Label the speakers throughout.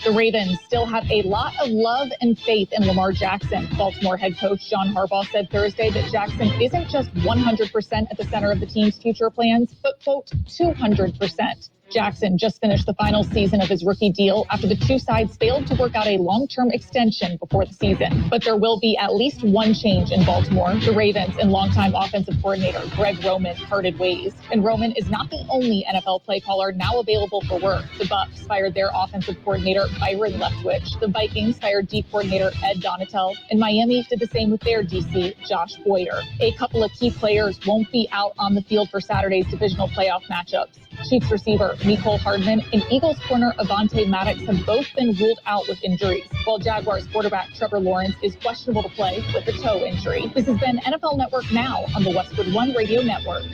Speaker 1: The Ravens still have a lot of love and faith in Lamar Jackson. Baltimore head coach John Harbaugh said Thursday that Jackson isn't just 100% at the center of the team's future plans, but, quote, 200%. Jackson just finished the final season of his rookie deal after the two sides failed to work out a long-term extension before the season. But there will be at least one change in Baltimore. The Ravens and longtime offensive coordinator Greg Roman parted ways. And Roman is not the only NFL play caller now available for work. The Bucs fired their offensive coordinator Byron Leftwich. The Vikings fired D coordinator Ed Donatel. And Miami did the same with their DC, Josh Boyer. A couple of key players won't be out on the field for Saturday's divisional playoff matchups. Chiefs receiver Mecole Hardman and Eagles corner Avonte Maddox have both been ruled out with injuries, while Jaguars quarterback Trevor Lawrence is questionable to play with a toe injury. This has been NFL Network Now on the Westwood One Radio Network.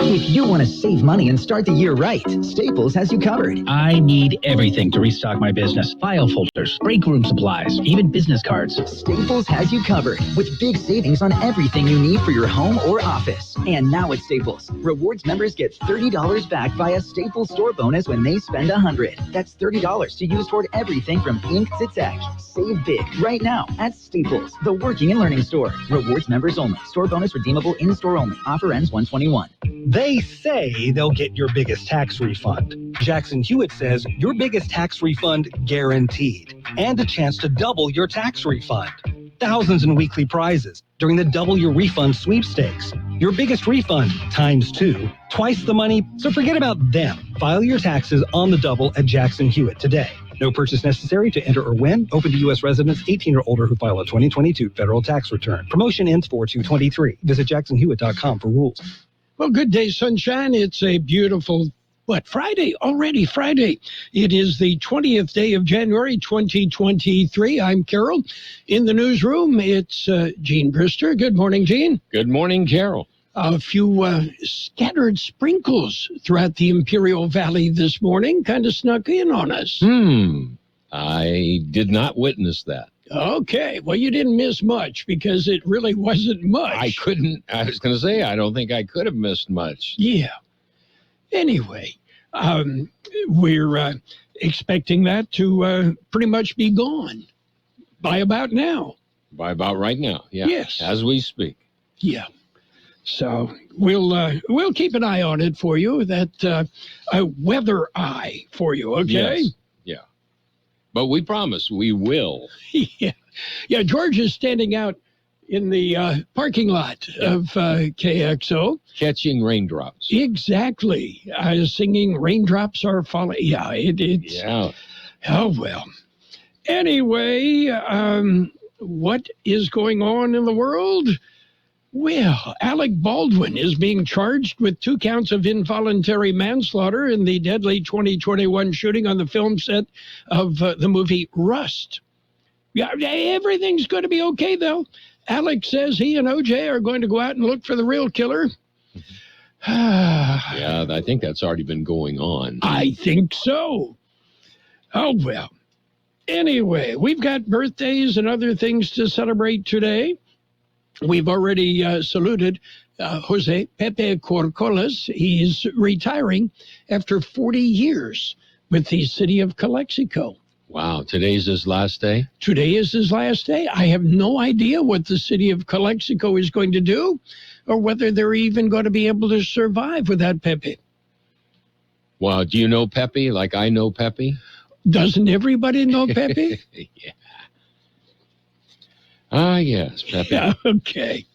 Speaker 2: If you want to save money and start the year right, Staples has you covered.
Speaker 3: I need everything to restock my business. File folders, break room supplies, even business cards.
Speaker 2: Staples has you covered with big savings on everything you need for your home or office. And now at Staples, Rewards members get $30 back via Staples store bonus when they spend $100. That's $30 to use toward everything from ink to tech. Save big right now at Staples, the working and learning store. Rewards members only. Store bonus redeemable in-store only. Offer ends 1/21.
Speaker 4: They say they'll get your biggest tax refund. Jackson Hewitt says your biggest tax refund guaranteed, and a chance to double your tax refund. Thousands in weekly prizes during the Double Your Refund sweepstakes. Your biggest refund times 2, twice the money, so forget about them. File your taxes on the double at Jackson Hewitt today. No purchase necessary to enter or win. Open to U.S. residents 18 or older who file a 2022 federal tax return. Promotion ends 4/2/23. Visit jacksonhewitt.com for rules.
Speaker 5: Well, good day, sunshine. It's a beautiful, Friday? Already Friday. It is the 20th day of January, 2023. I'm Carroll. In the newsroom, it's Gene Brister. Good morning, Gene.
Speaker 6: Good morning, Carroll.
Speaker 5: A few scattered sprinkles throughout the Imperial Valley this morning kind of snuck in on us.
Speaker 6: I did not witness that.
Speaker 5: Okay, well, you didn't miss much because it really wasn't much.
Speaker 6: I was going to say, I don't think I could have missed much.
Speaker 5: Yeah. Anyway, we're expecting that to pretty much be gone by about now.
Speaker 6: By about right now, yeah.
Speaker 5: Yes.
Speaker 6: As we speak.
Speaker 5: Yeah. So we'll keep an eye on it for you, that a weather eye for you, okay?
Speaker 6: Yes. Yeah. But we promise we will.
Speaker 5: Yeah, George is standing out in the parking lot of KXO.
Speaker 6: Catching raindrops.
Speaker 5: Exactly. Singing Raindrops Are Falling. Yeah, it's...
Speaker 6: Yeah.
Speaker 5: Oh, well. Anyway, what is going on in the world? Well, Alec Baldwin is being charged with 2 counts of involuntary manslaughter in the deadly 2021 shooting on the film set of the movie Rust. Yeah, everything's going to be okay, though. Alec says he and OJ are going to go out and look for the real killer.
Speaker 6: Yeah, I think that's already been going on.
Speaker 5: I think so. Oh, well. Anyway, we've got birthdays and other things to celebrate today. We've already saluted Jose Pepe Corcolas. He's retiring after 40 years with the city of Calexico.
Speaker 6: Wow, today's his last day?
Speaker 5: Today is his last day. I have no idea what the city of Calexico is going to do or whether they're even going to be able to survive without Pepe.
Speaker 6: Well, do you know Pepe like I know Pepe?
Speaker 5: Doesn't everybody know Pepe?
Speaker 6: Yeah. Ah, yes, Pepe.
Speaker 5: Yeah, okay.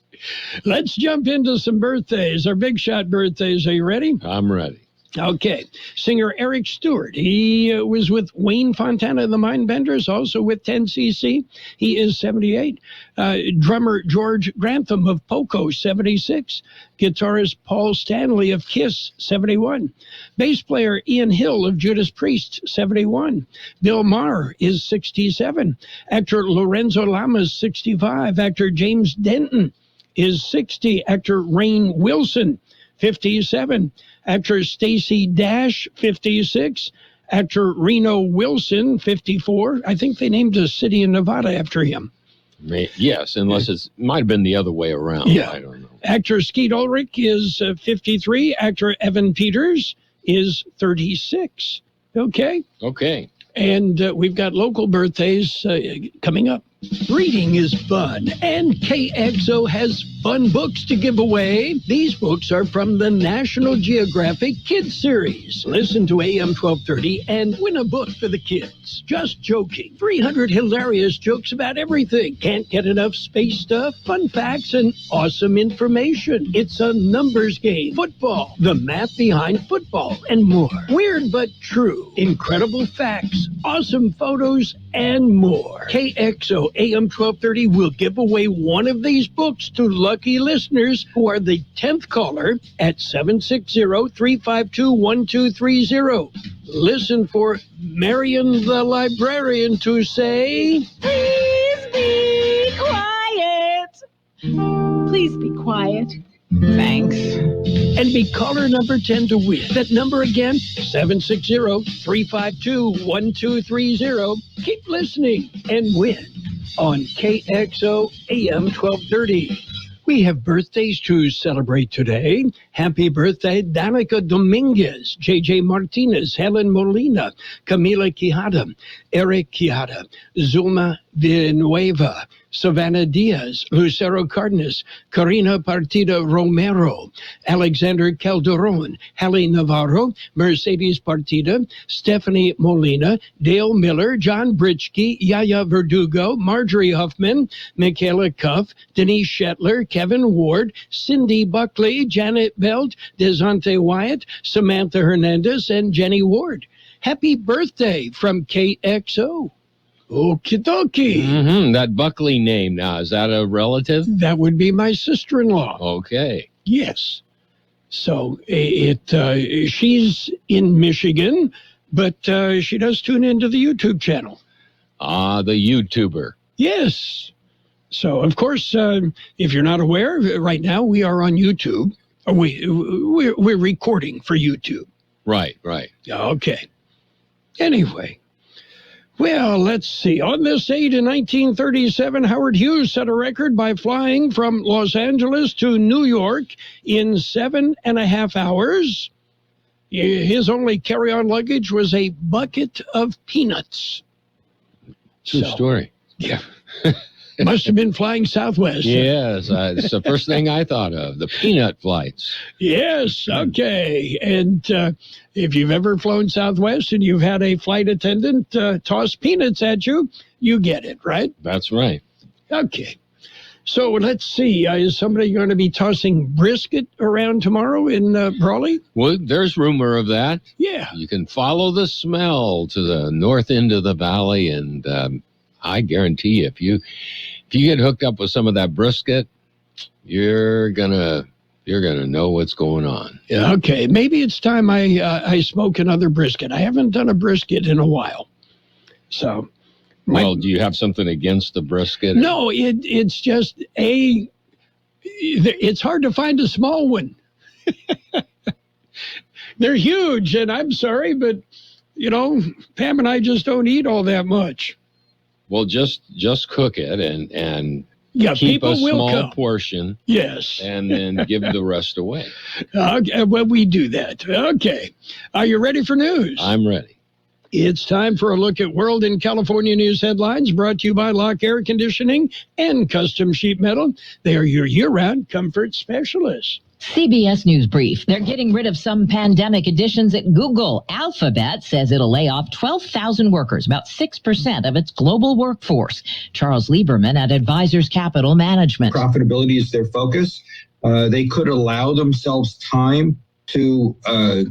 Speaker 5: Let's jump into some birthdays, our big shot birthdays. Are you ready?
Speaker 6: I'm ready.
Speaker 5: Okay. Singer Eric Stewart. He was with Wayne Fontana and the Mindbenders, also with 10cc. He is 78. Drummer George Grantham of Poco, 76. Guitarist Paul Stanley of Kiss, 71. Bass player Ian Hill of Judas Priest, 71. Bill Maher is 67. Actor Lorenzo Lamas, 65. Actor James Denton is 60. Actor Rainn Wilson, 57. Actor Stacey Dash, 56. Actor Reno Wilson, 54. I think they named a city in Nevada after him.
Speaker 6: Yes, unless it might have been the other way around.
Speaker 5: Yeah.
Speaker 6: I don't know.
Speaker 5: Actor Skeet Ulrich is 53. Actor Evan Peters is 36. Okay.
Speaker 6: Okay.
Speaker 5: And we've got local birthdays coming up. Reading is fun, and KXO has fun books to give away. These books are from the National Geographic Kids Series. Listen to AM 1230 and win a book for the kids. Just joking. 300 hilarious jokes about everything. Can't get enough space stuff, fun facts, and awesome information. It's a numbers game, football, the math behind football, and more. Weird but true. Incredible facts, awesome photos, and more. KXO AM 1230 will give away one of these books to lucky listeners who are the 10th caller at 760-352-1230. Listen for Marion the librarian to say,
Speaker 7: "Please be quiet. Please be quiet. Thanks."
Speaker 5: and be caller number 10 to win. That number again, 760-352-1230. Keep listening and win on KXO AM 1230. We have birthdays to celebrate today. Happy birthday, Danica Dominguez, JJ Martinez, Helen Molina, Camila Quijada, Eric Quijada, Zulma Villanueva, Savannah Diaz, Lucero Cardenas, Karina Partida Romero, Alexander Calderon, Hallie Navarro, Mercedes Partida, Stephanie Molina, Dale Miller, John Britchke, Yaya Verdugo, Marjorie Huffman, Michaela Cuff, Denise Shetler, Kevin Ward, Cindy Buckley, Janet Belt, Desante Wyatt, Samantha Hernandez, and Jenny Ward. Happy birthday from KXO. Okie dokie.
Speaker 6: That Buckley name now, is that a relative?
Speaker 5: That would be my sister-in-law.
Speaker 6: Okay.
Speaker 5: Yes. So she's in Michigan, but she does tune into the YouTube channel.
Speaker 6: Ah, the YouTuber.
Speaker 5: Yes. So, of course, if you're not aware, right now we are on YouTube. We're recording for YouTube.
Speaker 6: Right.
Speaker 5: Okay. Anyway. Well, let's see. On this date in 1937, Howard Hughes set a record by flying from Los Angeles to New York in 7.5 hours. His only carry-on luggage was a bucket of peanuts.
Speaker 6: True story.
Speaker 5: Yeah. Must have been flying Southwest.
Speaker 6: Yes, it's the first thing I thought of, the peanut flights.
Speaker 5: Yes, okay. And if you've ever flown Southwest and you've had a flight attendant toss peanuts at you, you get it, right?
Speaker 6: That's right.
Speaker 5: Okay. So let's see. Is somebody going to be tossing brisket around tomorrow in Brawley?
Speaker 6: Well, there's rumor of that.
Speaker 5: Yeah.
Speaker 6: You can follow the smell to the north end of the valley, and I guarantee you, if you get hooked up with some of that brisket, you're gonna know what's going on.
Speaker 5: Yeah, okay, maybe it's time I smoke another brisket. I haven't done a brisket in a while. So,
Speaker 6: well, do you have something against the brisket?
Speaker 5: No, it's just it's hard to find a small one. They're huge, and I'm sorry, but Pam and I just don't eat all that much.
Speaker 6: Well, just cook it and keep
Speaker 5: people
Speaker 6: a small
Speaker 5: come.
Speaker 6: portion.
Speaker 5: Yes.
Speaker 6: And then give the rest away.
Speaker 5: Okay, well, we do that. Okay. Are you ready for news?
Speaker 6: I'm ready.
Speaker 5: It's time for a look at World and California news headlines brought to you by Lock Air Conditioning and Custom Sheet Metal. They are your year-round comfort specialists.
Speaker 8: CBS News Brief. They're getting rid of some pandemic additions at Google. Alphabet says it'll lay off 12,000 workers, about 6% of its global workforce. Charles Lieberman at Advisors Capital Management.
Speaker 9: Profitability is their focus. They could allow themselves time to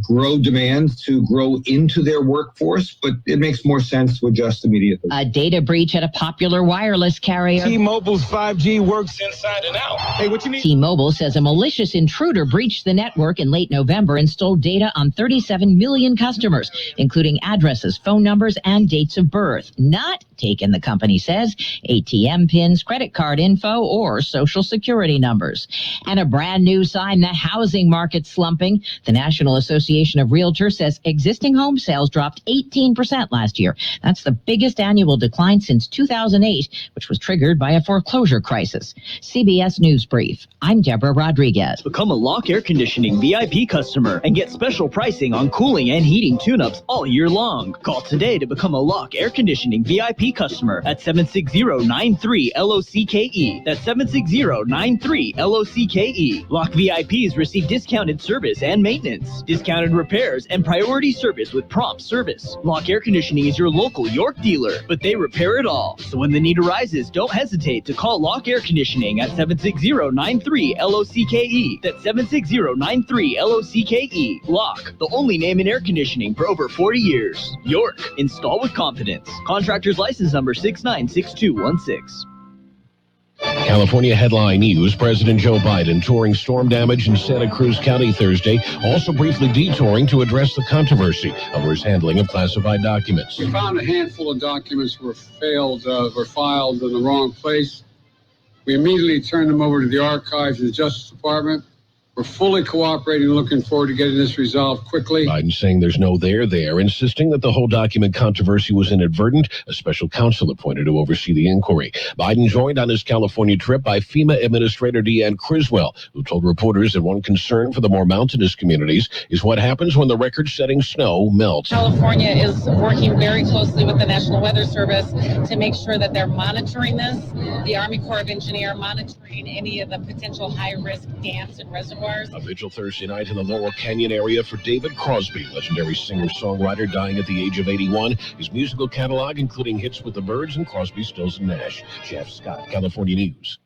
Speaker 9: grow demand, to grow into their workforce, but it makes more sense to adjust immediately.
Speaker 8: A data breach at a popular wireless carrier.
Speaker 10: T-Mobile's 5G works inside and out. Hey, what you need?
Speaker 8: T-Mobile says a malicious intruder breached the network in late November and stole data on 37 million customers, including addresses, phone numbers, and dates of birth. Not taken, the company says, ATM pins, credit card info, or social security numbers. And a brand new sign the housing market's slumping. The National Association of Realtors says existing home sales dropped 18% last year. That's the biggest annual decline since 2008, which was triggered by a foreclosure crisis. CBS News Brief. I'm Deborah Rodriguez.
Speaker 11: Become a Lock Air Conditioning VIP customer and get special pricing on cooling and heating tune-ups all year long. Call today to become a Lock Air Conditioning VIP customer at 760-93-LOCKE. That's 760-93-LOCKE. Lock VIPs receive discounted service and maintenance, discounted repairs, and priority service with prompt service. Lock Air Conditioning is your local York dealer, but they repair it all. So when the need arises, don't hesitate to call Lock Air Conditioning at 760-93-LOCKE. That's 760-93-LOCKE. Lock, the only name in air conditioning for over 40 years. York, install with confidence. Contractor's license number 696216.
Speaker 12: California headline news. President Joe Biden touring storm damage in Santa Cruz County Thursday, also briefly detouring to address the controversy over his handling of classified documents.
Speaker 13: We found a handful of documents were filed in the wrong place. We immediately turned them over to the archives and the Justice Department. We're fully cooperating, looking forward to getting this resolved quickly.
Speaker 12: Biden saying there's no there, insisting that the whole document controversy was inadvertent. A special counsel appointed to oversee the inquiry. Biden joined on his California trip by FEMA Administrator Deanne Criswell, who told reporters that one concern for the more mountainous communities is what happens when the record-setting snow melts.
Speaker 14: California is working very closely with the National Weather Service to make sure that they're monitoring this. The Army Corps of Engineers monitoring any of the potential high-risk dams and reservoirs.
Speaker 12: A vigil Thursday night in the Laurel Canyon area for David Crosby, legendary singer-songwriter dying at the age of 81. His musical catalog, including hits with the Byrds and Crosby, Stills, and Nash. Jeff Scott, California News.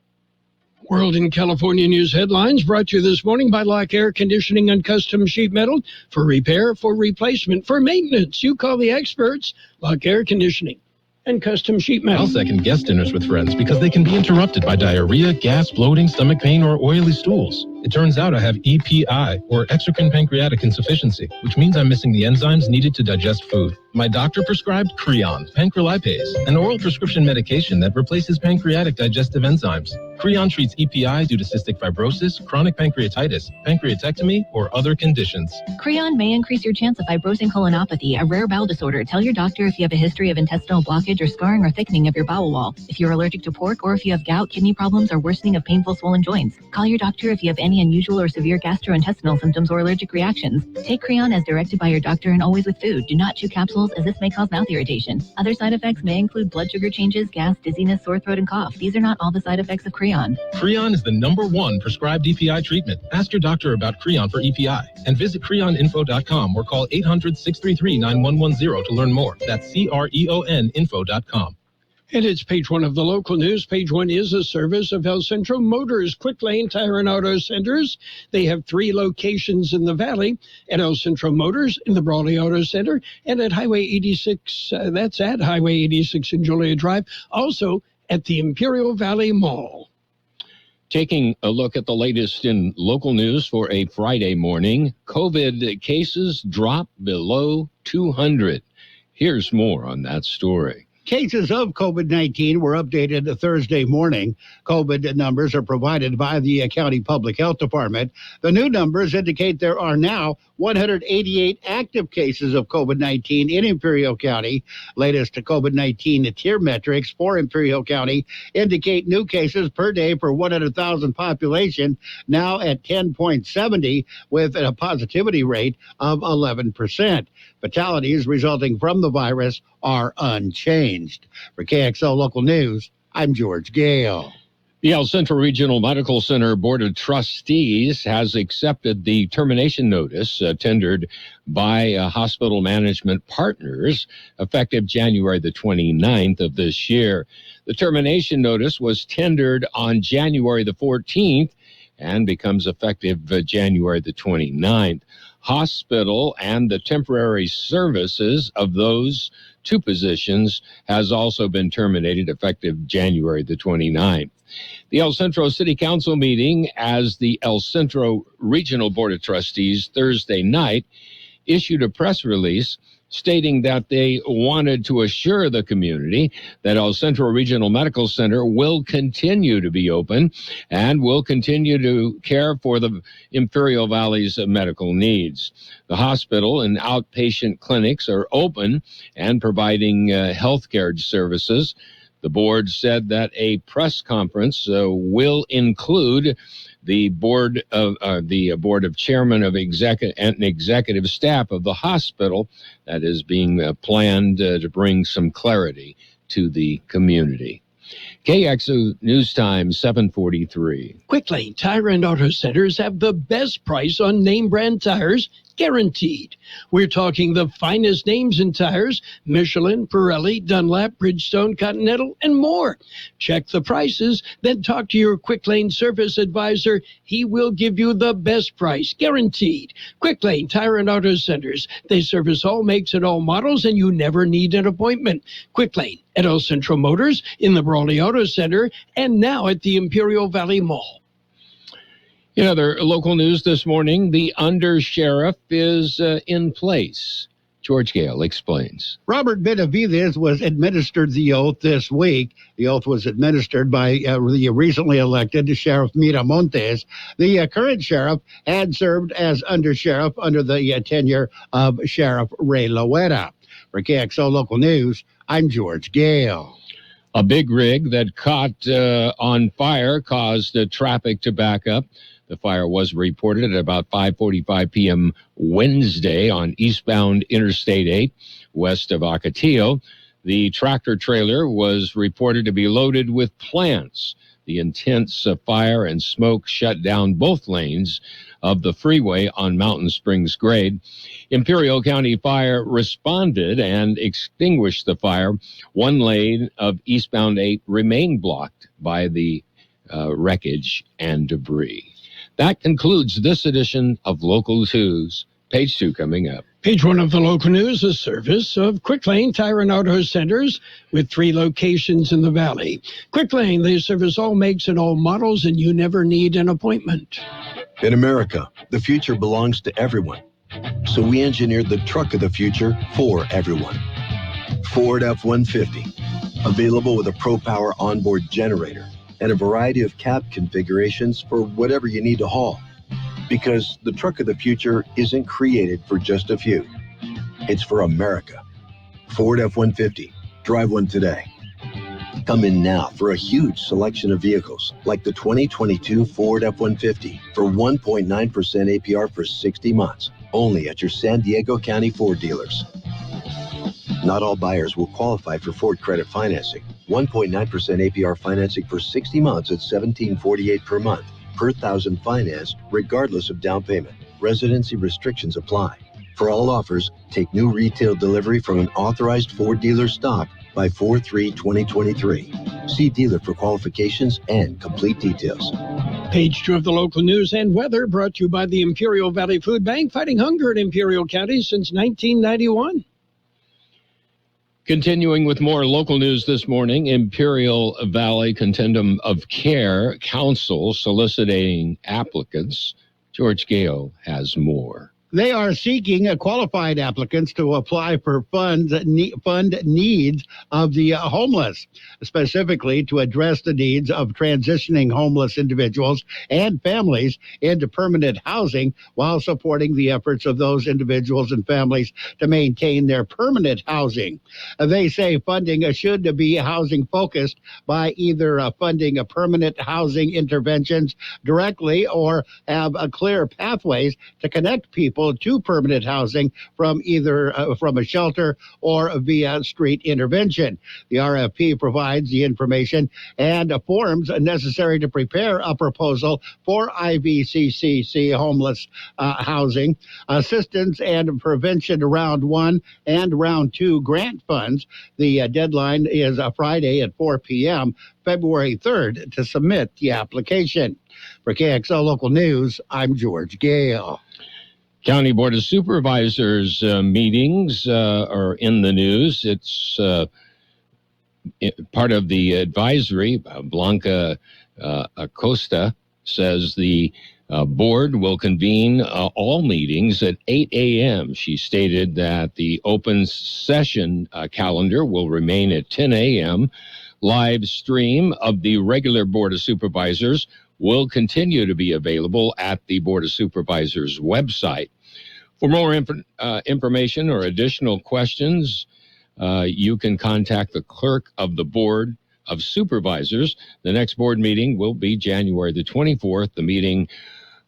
Speaker 5: World in California News headlines brought to you this morning by Lock Air Conditioning and Custom Sheet Metal. For repair, for replacement, for maintenance, you call the experts. Lock Air Conditioning and Custom Sheet Metal.
Speaker 15: I'll second guest dinners with friends because they can be interrupted by diarrhea, gas, bloating, stomach pain, or oily stools. It turns out I have EPI, or exocrine pancreatic insufficiency, which means I'm missing the enzymes needed to digest food. My doctor prescribed Creon, pancrelipase, an oral prescription medication that replaces pancreatic digestive enzymes. Creon treats EPI due to cystic fibrosis, chronic pancreatitis, pancreatectomy, or other conditions.
Speaker 16: Creon may increase your chance of fibrosing colonopathy, a rare bowel disorder. Tell your doctor if you have a history of intestinal blockage or scarring or thickening of your bowel wall, if you're allergic to pork, or if you have gout, kidney problems, or worsening of painful swollen joints. Call your doctor if you have any unusual or severe gastrointestinal symptoms or allergic reactions. Take Creon as directed by your doctor and always with food. Do not chew capsules as this may cause mouth irritation. Other side effects may include blood sugar changes, gas, dizziness, sore throat, and cough. These are not all the side effects of Creon.
Speaker 15: Creon is the #1 prescribed EPI treatment. Ask your doctor about Creon for EPI and visit creoninfo.com or call 800-633-9110 to learn more. That's CREONinfo.com.
Speaker 5: And it's page one of the local news. Page one is a service of El Centro Motors, Quick Lane Tire and Auto Centers. They have 3 locations in the Valley, at El Centro Motors in the Brawley Auto Center and at Highway 86. That's at Highway 86 in Julia Drive. Also at the Imperial Valley Mall.
Speaker 6: Taking a look at the latest in local news for a Friday morning, COVID cases drop below 200. Here's more on that story.
Speaker 17: Cases of COVID-19 were updated Thursday morning. COVID numbers are provided by the County Public Health Department. The new numbers indicate there are now 188 active cases of COVID-19 in Imperial County. Latest COVID-19 tier metrics for Imperial County indicate new cases per day per 100,000 population, now at 10.70, with a positivity rate of 11%. Fatalities resulting from the virus are unchanged. For KXO Local News, I'm George Gale.
Speaker 6: The El Centro Regional Medical Center Board of Trustees has accepted the termination notice tendered by Hospital Management Partners effective January the 29th of this year. The termination notice was tendered on January the 14th and becomes effective January the 29th. Hospital and the temporary services of those 2 positions has also been terminated effective January the 29th. The El Centro City Council meeting as the El Centro Regional Board of Trustees Thursday night issued a press release stating that they wanted to assure the community that El Centro Regional Medical Center will continue to be open and will continue to care for the Imperial Valley's medical needs. The hospital and outpatient clinics are open and providing health care services. The board said that a press conference will include the board of chairman of executive staff of the hospital that is being planned to bring some clarity to the community. KXO News Time 7:43.
Speaker 5: Quick Lane Tire and Auto Centers have the best price on name brand tires, guaranteed. We're talking the finest names in tires: Michelin, Pirelli, Dunlap, Bridgestone, Continental, and more. Check the prices, then talk to your Quick Lane service advisor. He will give you the best price, guaranteed. Quick Lane Tire and Auto Centers. They service all makes and all models, and you never need an appointment. Quick Lane at El Centro Motors, in the Brawley Auto Center, and now at the Imperial Valley Mall.
Speaker 6: In other local news this morning, the undersheriff is in place. George Gale explains.
Speaker 17: Robert Benavides was administered the oath this week. The oath was administered by the recently elected Sheriff Miramontes. The current sheriff had served as undersheriff under the tenure of Sheriff Ray Loera. For KXO Local News, I'm George Gale.
Speaker 6: A big rig that caught on fire caused traffic to back up. The fire was reported at about 5:45 p.m. Wednesday on eastbound Interstate 8, west of Ocotillo. The tractor trailer was reported to be loaded with plants. The intense fire and smoke shut down both lanes of the freeway on Mountain Springs Grade. Imperial County Fire responded and extinguished the fire. One lane of eastbound 8 remained blocked by the wreckage and debris. That concludes this edition of Local News. Page 2 coming up.
Speaker 5: Page 1 of the local news, a service of Quick Lane Tire and Auto Centers with 3 locations in the valley. Quick Lane, they service all makes and all models, and you never need an appointment.
Speaker 18: In America, the future belongs to everyone. So we engineered the truck of the future for everyone. Ford F-150, available with a Pro-Power onboard generator and a variety of cab configurations for whatever you need to haul. Because the truck of the future isn't created for just a few. It's for America. Ford F-150. Drive one today. Come in now for a huge selection of vehicles, like the 2022 Ford F-150 for 1.9% APR for 60 months, only at your San Diego County Ford dealers. Not all buyers will qualify for Ford credit financing. 1.9% APR financing for 60 months at $1,748 per month. Per thousand financed, regardless of down payment. Residency restrictions apply. For all offers, take new retail delivery from an authorized Ford dealer stock by 4/3/2023. See dealer for qualifications and complete details.
Speaker 5: Page 2 of the local news and weather brought to you by the Imperial Valley Food Bank, fighting hunger in Imperial County since 1991.
Speaker 6: Continuing with more local news this morning, Imperial Valley Continuum of Care Council soliciting applicants. George Gale has more.
Speaker 17: They are seeking qualified applicants to apply for fund needs of the homeless, specifically to address the needs of transitioning homeless individuals and families into permanent housing while supporting the efforts of those individuals and families to maintain their permanent housing. They say funding should be housing focused by either funding permanent housing interventions directly or have clear pathways to connect people to permanent housing from either from a shelter or via street intervention. The RFP provides the information and forms necessary to prepare a proposal for IVCCC homeless housing assistance and prevention round 1 and round 2 grant funds. The deadline is Friday at 4 p.m. February 3rd to submit the application. For KXO Local News, I'm George Gale.
Speaker 6: County Board of Supervisors meetings are in the news. It's part of the advisory. Blanca Acosta says the Board will convene all meetings at 8 a.m. She stated that the open session calendar will remain at 10 a.m. Live stream of the regular Board of Supervisors will continue to be available at the Board of Supervisors website. For more information or additional questions, you can contact the clerk of the Board of Supervisors. The next board meeting will be January the 24th. The meeting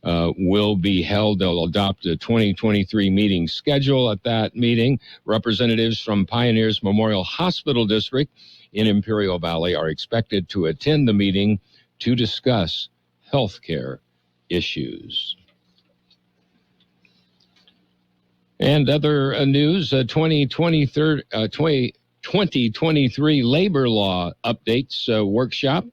Speaker 6: will be held. They'll adopt a 2023 meeting schedule at that meeting. Representatives from Pioneers Memorial Hospital District in Imperial Valley are expected to attend the meeting to discuss health care issues. And other news, 2023 labor law updates workshop.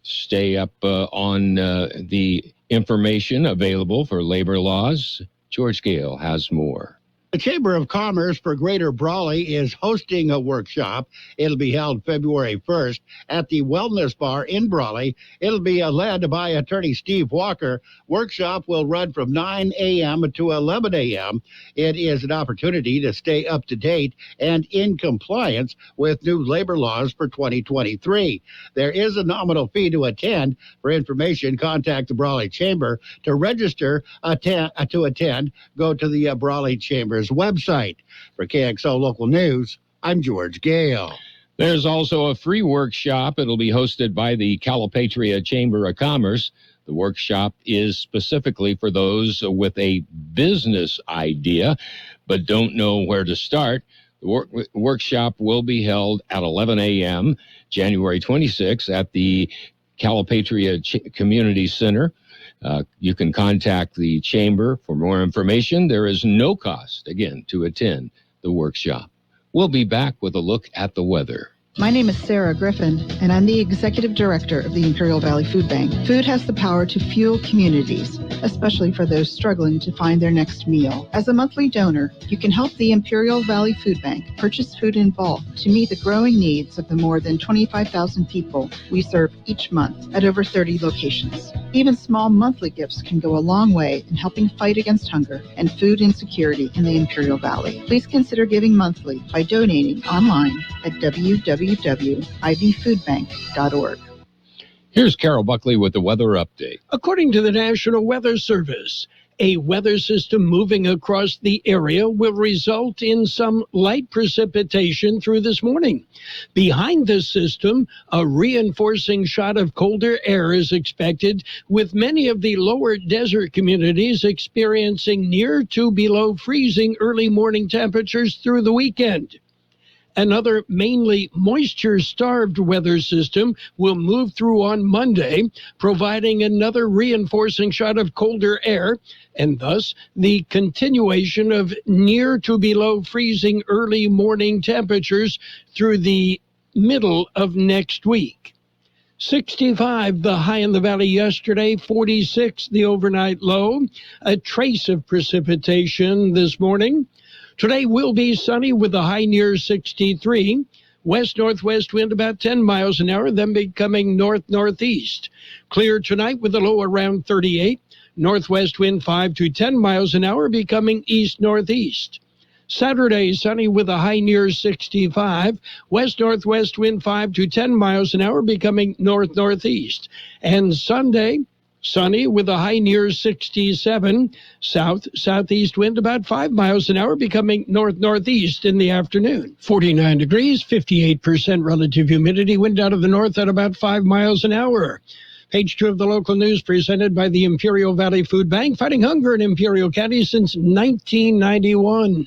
Speaker 6: Stay up on the information available for labor laws. George Gale has more.
Speaker 17: The Chamber of Commerce for Greater Brawley is hosting a workshop. It'll be held February 1st at the Wellness Bar in Brawley. It'll be led by attorney Steve Walker. Workshop will run from 9 a.m. to 11 a.m. It is an opportunity to stay up to date and in compliance with new labor laws for 2023. There is a nominal fee to attend. For information, contact the Brawley Chamber. To register to attend, go to the Brawley Chamber's website. For KXO Local News, I'm George Gale.
Speaker 6: There's also a free workshop. It'll be hosted by the Calipatria Chamber of Commerce. The workshop is specifically for those with a business idea but don't know where to start. The workshop will be held at 11 a.m. January 26th at the Calipatria Community Center. You can contact the Chamber for more information. There is no cost, again, to attend the workshop. We'll be back with a look at the weather.
Speaker 19: My name is Sarah Griffin, and I'm the Executive Director of the Imperial Valley Food Bank. Food has the power to fuel communities, especially for those struggling to find their next meal. As a monthly donor, you can help the Imperial Valley Food Bank purchase food in bulk to meet the growing needs of the more than 25,000 people we serve each month at over 30 locations. Even small monthly gifts can go a long way in helping fight against hunger and food insecurity in the Imperial Valley. Please consider giving monthly by donating online at www.ivfoodbank.org.
Speaker 6: Here's Carroll Buckley with the weather update.
Speaker 5: According to the National Weather Service, a weather system moving across the area will result in some light precipitation through this morning. Behind this system, a reinforcing shot of colder air is expected, with many of the lower desert communities experiencing near to below freezing early morning temperatures through the weekend. Another mainly moisture-starved weather system will move through on Monday, providing another reinforcing shot of colder air, and thus the continuation of near to below freezing early morning temperatures through the middle of next week. 65 the high in the valley yesterday, 46 the overnight low, a trace of precipitation this morning. Today will be sunny with a high near 63. West-northwest wind about 10 miles an hour, then becoming north-northeast. Clear tonight with a low around 38. Northwest wind 5 to 10 miles an hour, becoming east-northeast. Saturday, sunny with a high near 65. West-northwest wind 5 to 10 miles an hour, becoming north-northeast. And Sunday, sunny with a high near 67. South-southeast wind about 5 miles an hour, becoming north-northeast in the afternoon. 49 degrees, 58% relative humidity, wind out of the north at about 5 miles an hour. Page 2 of the local news presented by the Imperial Valley Food Bank, fighting hunger in Imperial County since 1991.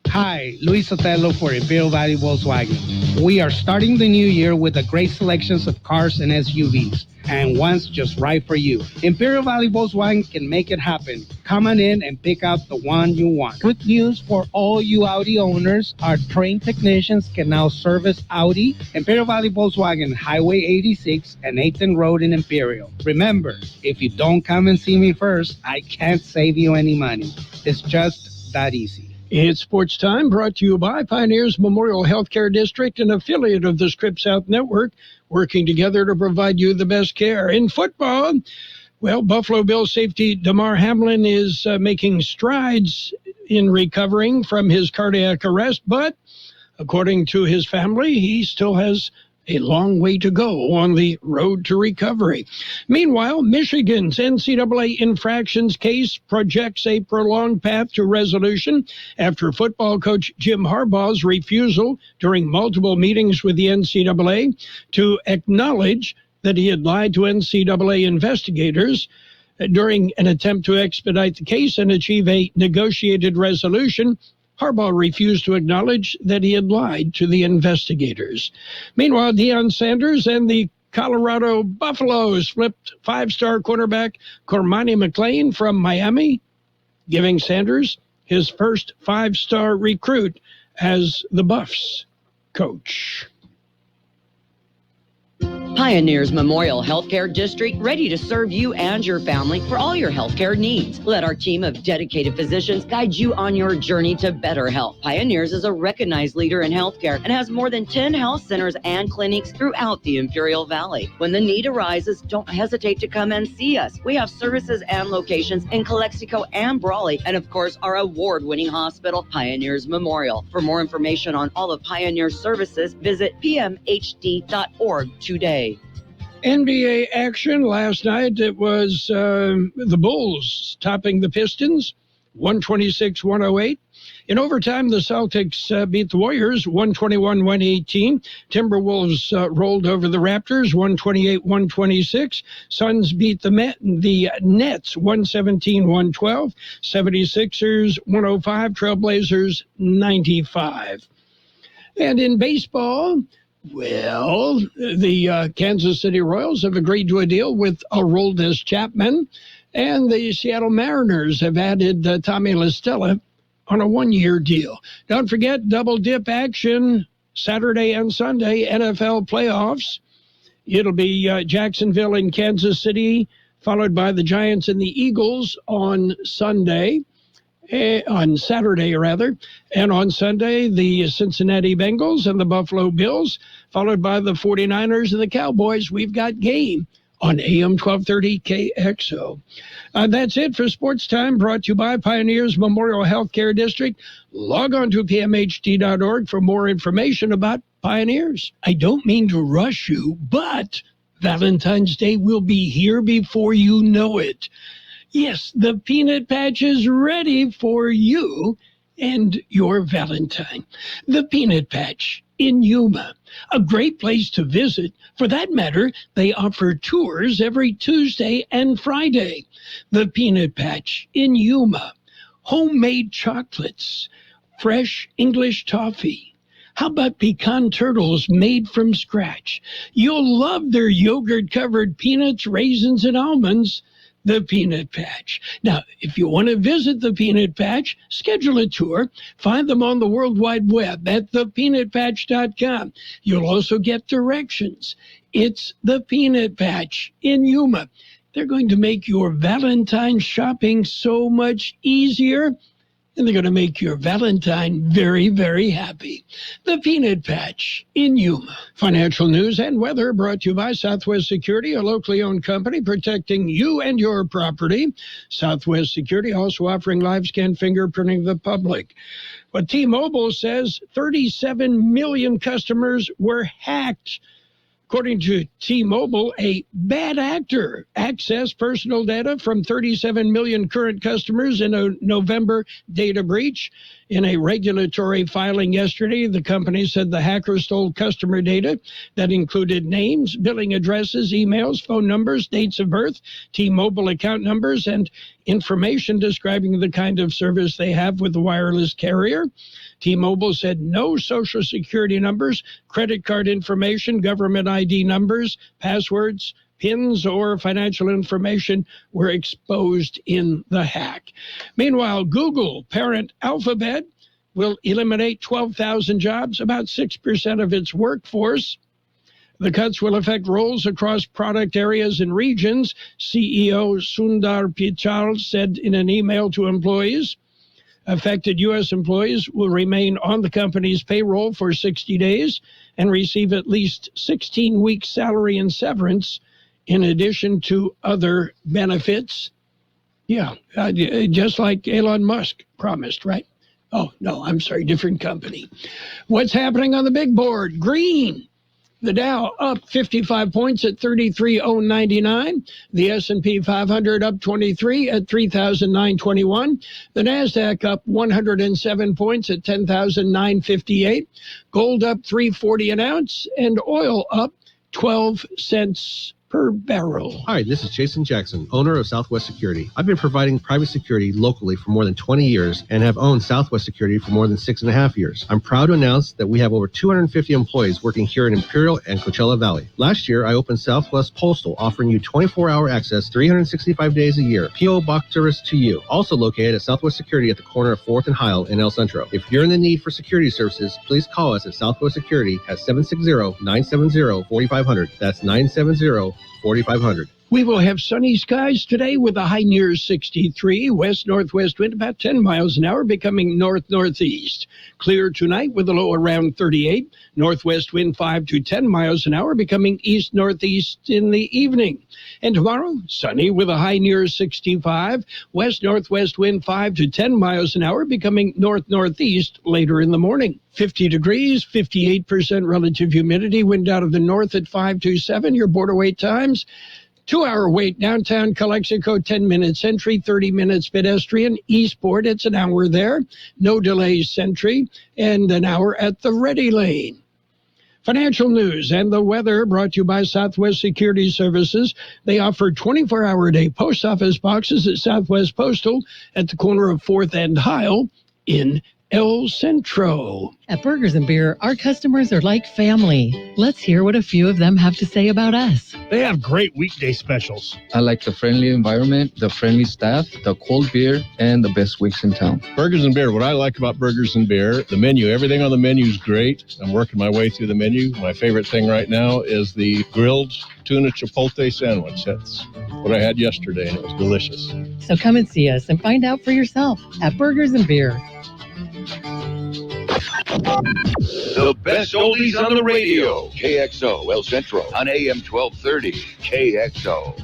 Speaker 20: Hi, Luis Sotelo for Imperial Valley Volkswagen. We are starting the new year with a great selections of cars and SUVs, and one's just right for you. Imperial Valley Volkswagen can make it happen. Come on in and pick out the one you want. Good news for all you Audi owners. Our trained technicians can now service Audi. Imperial Valley Volkswagen, Highway 86 and 8th Road in Imperial. Remember, if you don't come and see me first, I can't save you any money. It's just that easy.
Speaker 5: It's Sports Time, brought to you by Pioneers Memorial Healthcare District, an affiliate of the Scripps South Network, working together to provide you the best care. In football, Well, Buffalo Bills safety Damar Hamlin is making strides in recovering from his cardiac arrest, but according to his family, he still has a long way to go on the road to recovery. Meanwhile, Michigan's NCAA infractions case projects a prolonged path to resolution after football coach Jim Harbaugh's refusal during multiple meetings with the NCAA to acknowledge that he had lied to NCAA investigators during an attempt to expedite the case and achieve a negotiated resolution. Harbaugh refused to acknowledge that he had lied to the investigators. Meanwhile, Deion Sanders and the Colorado Buffaloes flipped five-star quarterback Cormani McClain from Miami, giving Sanders his first five-star recruit as the Buffs coach.
Speaker 21: Pioneers Memorial Healthcare District, ready to serve you and your family for all your healthcare needs. Let our team of dedicated physicians guide you on your journey to better health. Pioneers is a recognized leader in healthcare and has more than 10 health centers and clinics throughout the Imperial Valley. When the need arises, don't hesitate to come and see us. We have services and locations in Calexico and Brawley, and of course, our award-winning hospital, Pioneers Memorial. For more information on all of Pioneer's services, visit pmhd.org today.
Speaker 5: NBA action last night. It was the Bulls topping the Pistons, 126-108. In overtime, the Celtics beat the Warriors, 121-118. Timberwolves rolled over the Raptors, 128-126. Suns beat the Nets, 117-112. 76ers, 105. Trailblazers, 95. And in baseball, well, the Kansas City Royals have agreed to a deal with Aroldis Chapman, and the Seattle Mariners have added Tommy La Stella on a one-year deal. Don't forget, double dip action Saturday and Sunday, NFL playoffs. It'll be Jacksonville and Kansas City, followed by the Giants and the Eagles on Saturday, and on Sunday, the Cincinnati Bengals and the Buffalo Bills, followed by the 49ers and the Cowboys. We've got game on AM 1230 KXO. That's it for Sports Time, brought to you by Pioneers Memorial Healthcare District. Log on to pmhd.org for more information about Pioneers. I don't mean to rush you, but Valentine's Day will be here before you know it. Yes, the Peanut Patch is ready for you and your Valentine. The Peanut Patch in Yuma, a great place to visit. For that matter, they offer tours every Tuesday and Friday. The Peanut Patch in Yuma, homemade chocolates, fresh English toffee. How about pecan turtles made from scratch? You'll love their yogurt-covered peanuts, raisins, and almonds. The Peanut Patch. Now, if you want to visit the Peanut Patch, schedule a tour. Find them on the World Wide Web at thepeanutpatch.com. You'll also get directions. It's the Peanut Patch in Yuma. They're going to make your Valentine shopping so much easier, and they're going to make your Valentine very, very happy. The Peanut Patch in Yuma. Financial news and weather brought to you by Southwest Security, a locally owned company protecting you and your property. Southwest Security also offering live scan fingerprinting to the public. But T-Mobile says 37 million customers were hacked. According to T-Mobile, a bad actor accessed personal data from 37 million current customers in a November data breach. In a regulatory filing yesterday, the company said the hacker stole customer data that included names, billing addresses, emails, phone numbers, dates of birth, T-Mobile account numbers, and information describing the kind of service they have with the wireless carrier. T-Mobile said no social security numbers, credit card information, government ID numbers, passwords, PINs, or financial information were exposed in the hack. Meanwhile, Google, parent Alphabet, will eliminate 12,000 jobs, about 6% of its workforce. The cuts will affect roles across product areas and regions, CEO Sundar Pichai said in an email to employees. Affected U.S. employees will remain on the company's payroll for 60 days and receive at least 16 weeks' salary and severance in addition to other benefits. Yeah, just like Elon Musk promised, right? Oh, no, I'm sorry, different company. What's happening on the big board? Green. The Dow up 55 points at 33,099. The S&P 500 up 23 at 3,921. The NASDAQ up 107 points at 10,958. Gold up 340 an ounce, and oil up 12 cents per barrel.
Speaker 1: Hi, this is Jason Jackson, owner of Southwest Security. I've been providing private security locally for more than 20 years and have owned Southwest Security for more than 6.5 years. I'm proud to announce that we have over 250 employees working here in Imperial and Coachella Valley. Last year, I opened Southwest Postal, offering you 24-hour access 365 days a year. P.O. Box service to you. Also located at Southwest Security at the corner of 4th and Heil in El Centro. If you're in the need for security services, please call us at Southwest Security at 760-970-4500. That's 970-4500.
Speaker 5: We will have sunny skies today with a high near 63. West-northwest wind about 10 miles an hour, becoming north-northeast. Clear tonight with a low around 38. Northwest wind 5 to 10 miles an hour, becoming east-northeast in the evening. And tomorrow, sunny with a high near 65. West-northwest wind 5 to 10 miles an hour, becoming north-northeast later in the morning. 50 degrees, 58% relative humidity, wind out of the north at 5 to 7. Your border wait times. 2-hour wait downtown Calexico, 10 minutes entry, 30 minutes pedestrian. Eastport, it's an hour there. No delays Sentry, and an hour at the Ready Lane. Financial news and the weather brought to you by Southwest Security Services. They offer 24-hour-a-day post office boxes at Southwest Postal at the corner of 4th and Heil in El Centro.
Speaker 22: At Burgers and Beer, our customers are like family. Let's hear what a few of them have to say about us.
Speaker 23: They have great weekday specials.
Speaker 24: I like the friendly environment, the friendly staff, the cold beer, and the best wings in town.
Speaker 25: Burgers and Beer. What I like about Burgers and Beer, the menu. Everything on the menu is great. I'm working my way through the menu. My favorite thing right now is the grilled tuna chipotle sandwich. That's what I had yesterday, and it was delicious.
Speaker 22: So come and see us and find out for yourself at Burgers and Beer.
Speaker 26: The best oldies on the radio. KXO El Centro on AM 1230. KXO.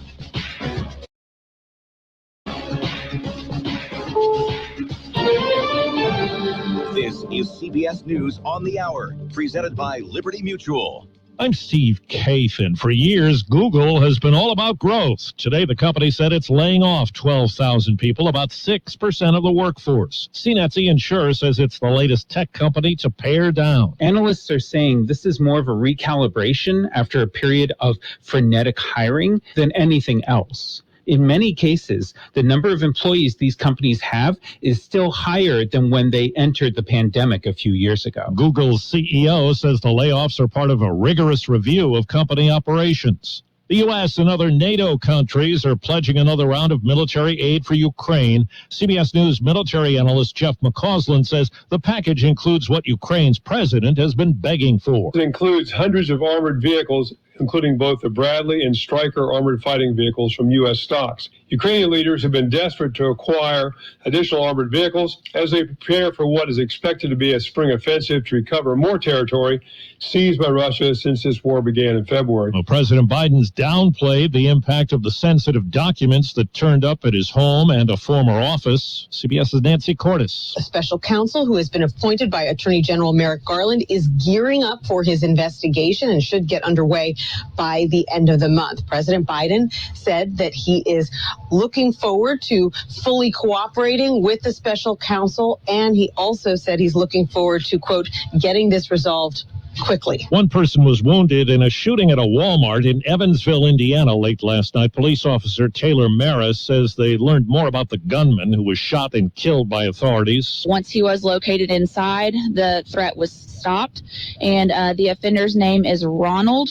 Speaker 27: This is CBS News on the Hour, presented by Liberty Mutual.
Speaker 28: I'm Steve Kathan. For years, Google has been all about growth. Today, the company said it's laying off 12,000 people, about 6% of the workforce. CNET's Ian Schur says it's the latest tech company to pare down.
Speaker 29: Analysts are saying this is more of a recalibration after a period of frenetic hiring than anything else. In many cases, the number of employees these companies have is still higher than when they entered the pandemic a few years ago.
Speaker 28: Google's CEO says the layoffs are part of a rigorous review of company operations. The U.S. and other NATO countries are pledging another round of military aid for Ukraine. CBS News military analyst Jeff McCausland says the package includes what Ukraine's president has been begging for.
Speaker 30: It includes hundreds of armored vehicles, including both the Bradley and Stryker armored fighting vehicles from U.S. stocks. Ukrainian leaders have been desperate to acquire additional armored vehicles as they prepare for what is expected to be a spring offensive to recover more territory seized by Russia since this war began in February.
Speaker 28: Well, President Biden's downplayed the impact of the sensitive documents that turned up at his home and a former office. CBS's Nancy Cordes.
Speaker 31: A special counsel who has been appointed by Attorney General Merrick Garland is gearing up for his investigation and should get underway by the end of the month. President Biden said that he is looking forward to fully cooperating with the special counsel, and he also said he's looking forward to, quote, getting this resolved quickly.
Speaker 28: One person was wounded in a shooting at a Walmart in Evansville, Indiana, late last night. Police officer Taylor Maris says they learned more about the gunman who was shot and killed by authorities.
Speaker 32: Once he was located inside, the threat was stopped, and the offender's name is Ronald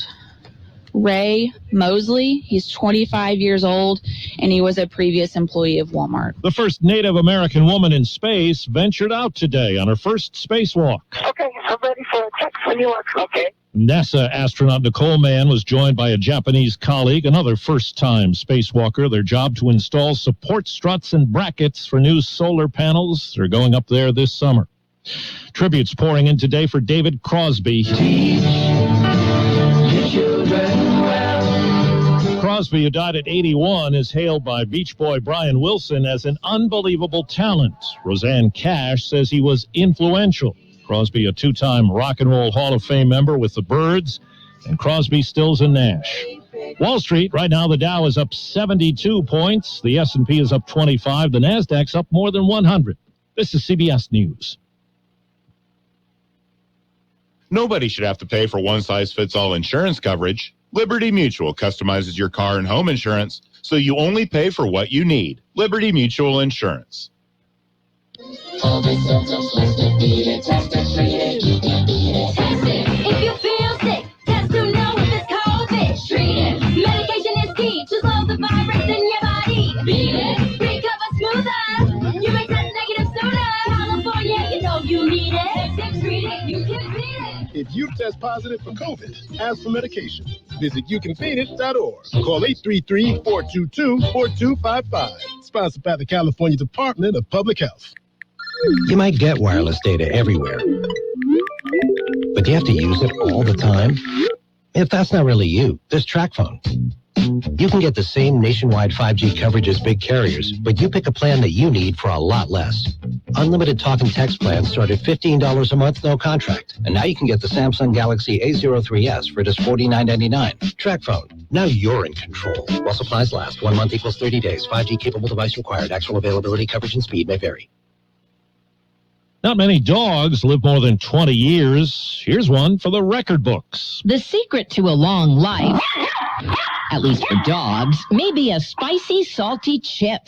Speaker 32: Ray Mosley. He's 25 years old, and he was a previous employee of Walmart.
Speaker 28: The first Native American woman in space ventured out today on her first spacewalk.
Speaker 33: Okay, I'm ready for a text when you are. Okay.
Speaker 28: NASA astronaut Nicole Mann was joined by a Japanese colleague, another first-time spacewalker. Their job to install support struts and brackets for new solar panels. They're going up there this summer. Tributes pouring in today for David Crosby. Crosby, who died at 81, is hailed by Beach Boy Brian Wilson as an unbelievable talent. Roseanne Cash says he was influential. Crosby, a two-time Rock and Roll Hall of Fame member with the Byrds, and Crosby, Stills, and Nash. Wall Street, right now the Dow is up 72 points. The S&P is up 25. The NASDAQ's up more than 100. This is CBS News.
Speaker 2: Nobody should have to pay for one-size-fits-all insurance coverage. Liberty Mutual customizes your car and home insurance, so you only pay for what you need. Liberty Mutual Insurance.
Speaker 3: If you feel sick, test to know if it's COVID. Treat it. Medication is key to slow the virus in your body. Beat it. Recover smoother. You may test negative sooner. California, you know you need it. Treat it. You can beat it.
Speaker 4: If you test positive for COVID, ask for medication. Visit youcanbeatit.org. Call 833-422-4255. Sponsored by the California Department of Public Health.
Speaker 7: You might get wireless data everywhere, but do you have to use it all the time? If that's not really you, there's TracFone. You can get the same nationwide 5G coverage as big carriers, but you pick a plan that you need for a lot less. Unlimited talk and text plans start at $15 a month, no contract. And now you can get the Samsung Galaxy A03s for just $49.99. TracFone. Now you're in control. While supplies last, 1 month equals 30 days. 5G capable device required. Actual availability, coverage, and speed may vary.
Speaker 28: Not many dogs live more than 20 years. Here's one for the record books.
Speaker 8: The secret to a long life, at least for dogs, may be a spicy, salty chip.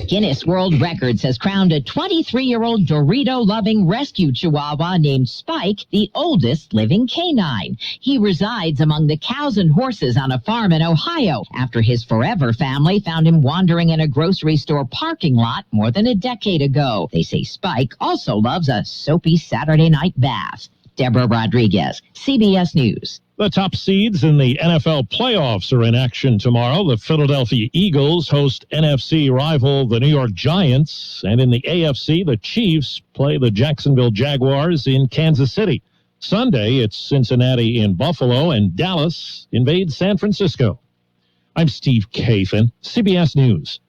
Speaker 8: Guinness World Records has crowned a 23-year-old Dorito-loving rescue Chihuahua named Spike the oldest living canine. He resides among the cows and horses on a farm in Ohio after his forever family found him wandering in a grocery store parking lot more than a decade ago. They say Spike also loves a soapy Saturday night bath. Deborah Rodriguez, CBS News.
Speaker 28: The top seeds in the NFL playoffs are in action tomorrow. The Philadelphia Eagles host NFC rival the New York Giants. And in the AFC, the Chiefs play the Jacksonville Jaguars in Kansas City. Sunday, it's Cincinnati in Buffalo, and Dallas invades San Francisco. I'm Steve Kathan, CBS News.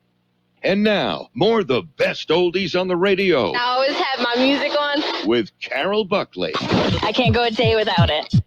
Speaker 26: And now, more of the best oldies on the radio.
Speaker 9: I always have my music on.
Speaker 26: With Carroll Buckley.
Speaker 9: I can't go a day without it.